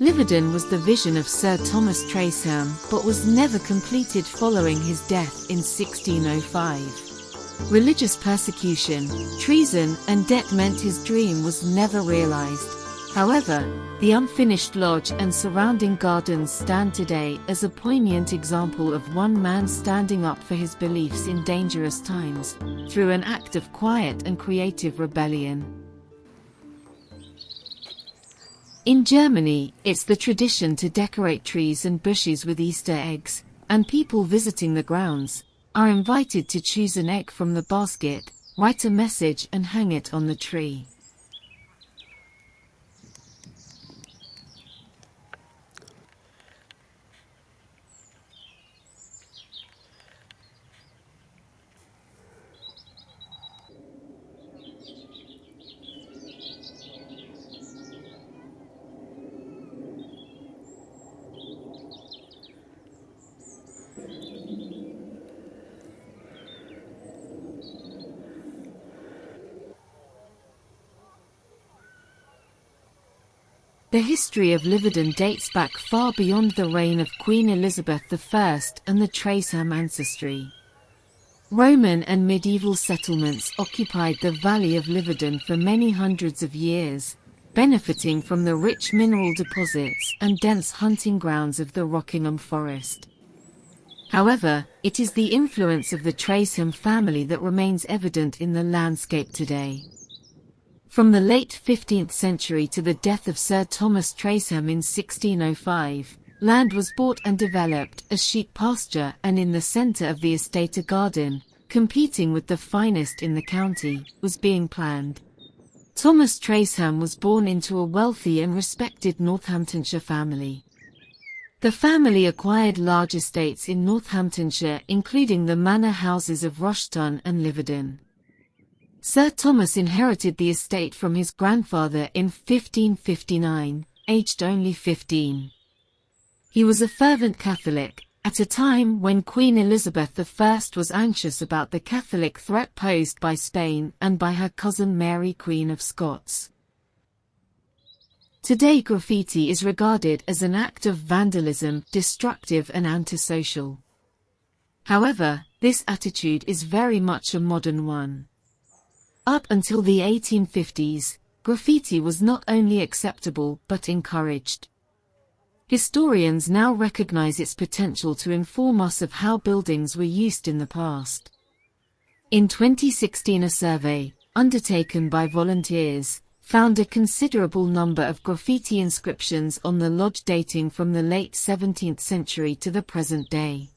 Lyveden was the vision of Sir Thomas Tresham, but was never completed following his death in 1605. Religious persecution, treason, and debt meant his dream was never realized. However, the unfinished lodge and surrounding gardens stand today as a poignant example of one man standing up for his beliefs in dangerous times, through an act of quiet and creative rebellion. In Germany, it's the tradition to decorate trees and bushes with Easter eggs, and people visiting the grounds are invited to choose an egg from the basket, write a message and hang it on the tree. The history of Lyveden dates back far beyond the reign of Queen Elizabeth I and the Tresham ancestry. Roman and medieval settlements occupied the valley of Lyveden for many hundreds of years, benefiting from the rich mineral deposits and dense hunting grounds of the Rockingham Forest. However, it is the influence of the Tresham family that remains evident in the landscape today. From the late 15th century to the death of Sir Thomas Tresham in 1605, land was bought and developed as sheep pasture, and in the centre of the estate a garden, competing with the finest in the county, was being planned. Thomas Tresham was born into a wealthy and respected Northamptonshire family. The family acquired large estates in Northamptonshire, including the manor houses of Rushton and Lyveden. Sir Thomas inherited the estate from his grandfather in 1559, aged only 15. He was a fervent Catholic, at a time when Queen Elizabeth I was anxious about the Catholic threat posed by Spain and by her cousin Mary, Queen of Scots. Today, graffiti is regarded as an act of vandalism, destructive and antisocial. However, this attitude is very much a modern one. Up until the 1850s, graffiti was not only acceptable but encouraged. Historians now recognize its potential to inform us of how buildings were used in the past. In 2016, a survey, undertaken by volunteers, found a considerable number of graffiti inscriptions on the lodge dating from the late 17th century to the present day.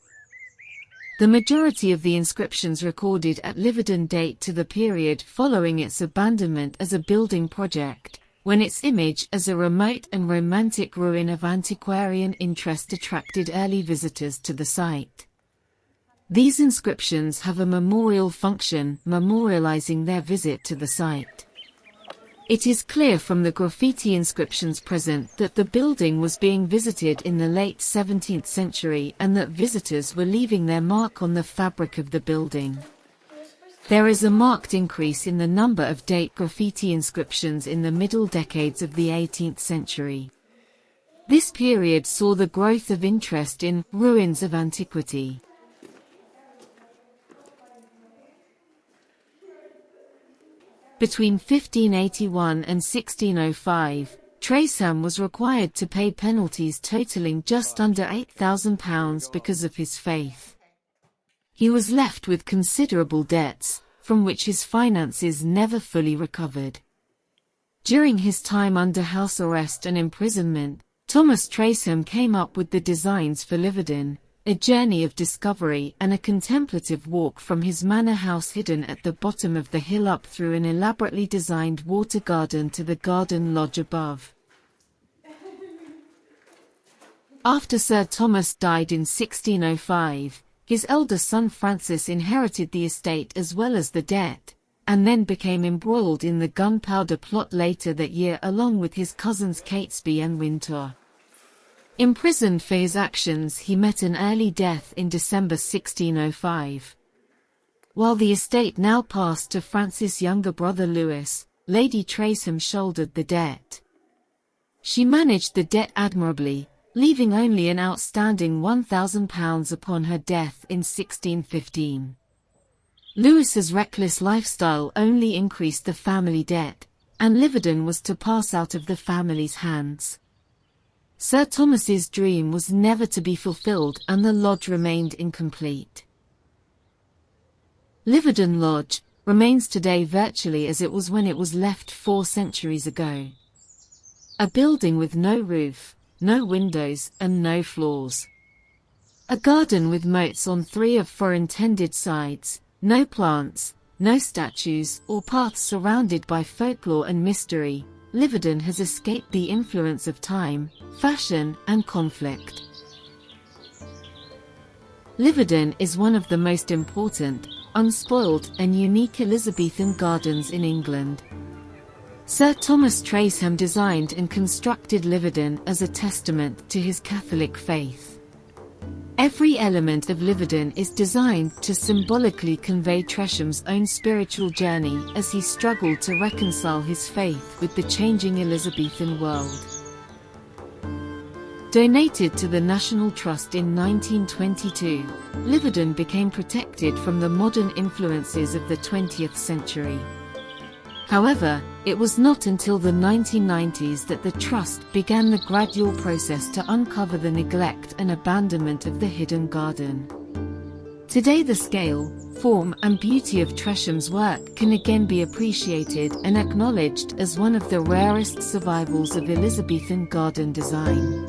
The majority of the inscriptions recorded at Lyveden date to the period following its abandonment as a building project, when its image as a remote and romantic ruin of antiquarian interest attracted early visitors to the site. These inscriptions have a memorial function, memorializing their visit to the site. It is clear from the graffiti inscriptions present that the building was being visited in the late 17th century and that visitors were leaving their mark on the fabric of the building. There is a marked increase in the number of date graffiti inscriptions in the middle decades of the 18th century. This period saw the growth of interest in ruins of antiquity. Between 1581 and 1605, Tresham was required to pay penalties totaling just under £8,000 because of his faith. He was left with considerable debts, from which his finances never fully recovered. During his time under house arrest and imprisonment, Thomas Tresham came up with the designs for Lyveden, a journey of discovery and a contemplative walk from his manor house hidden at the bottom of the hill up through an elaborately designed water garden to the garden lodge above. After Sir Thomas died in 1605, his elder son Francis inherited the estate as well as the debt, and then became embroiled in the gunpowder plot later that year along with his cousins Catesby and Wintour. Imprisoned for his actions, he met an early death in December 1605. While the estate now passed to Francis' younger brother Lewis, Lady Traceham shouldered the debt. She managed the debt admirably, leaving only an outstanding £1,000 upon her death in 1615. Lewis's reckless lifestyle only increased the family debt, and Lyveden was to pass out of the family's hands. Sir Thomas's dream was never to be fulfilled, and the lodge remained incomplete. Lyveden Lodge remains today virtually as it was when it was left 4 centuries ago. A building with no roof, no windows, and no floors. A garden with moats on 3 of 4 intended sides, no plants, no statues or paths, surrounded by folklore and mystery. Lyveden has escaped the influence of time, fashion, and conflict. Lyveden is one of the most important, unspoiled, and unique Elizabethan gardens in England. Sir Thomas Traceham designed and constructed Lyveden as a testament to his Catholic faith. Every element of Lyveden is designed to symbolically convey Tresham's own spiritual journey as he struggled to reconcile his faith with the changing Elizabethan world. Donated to the National Trust in 1922, Lyveden became protected from the modern influences of the 20th century. However, it was not until the 1990s that the Trust began the gradual process to uncover the neglect and abandonment of the hidden garden. Today the scale, form, and beauty of Tresham's work can again be appreciated and acknowledged as one of the rarest survivals of Elizabethan garden design.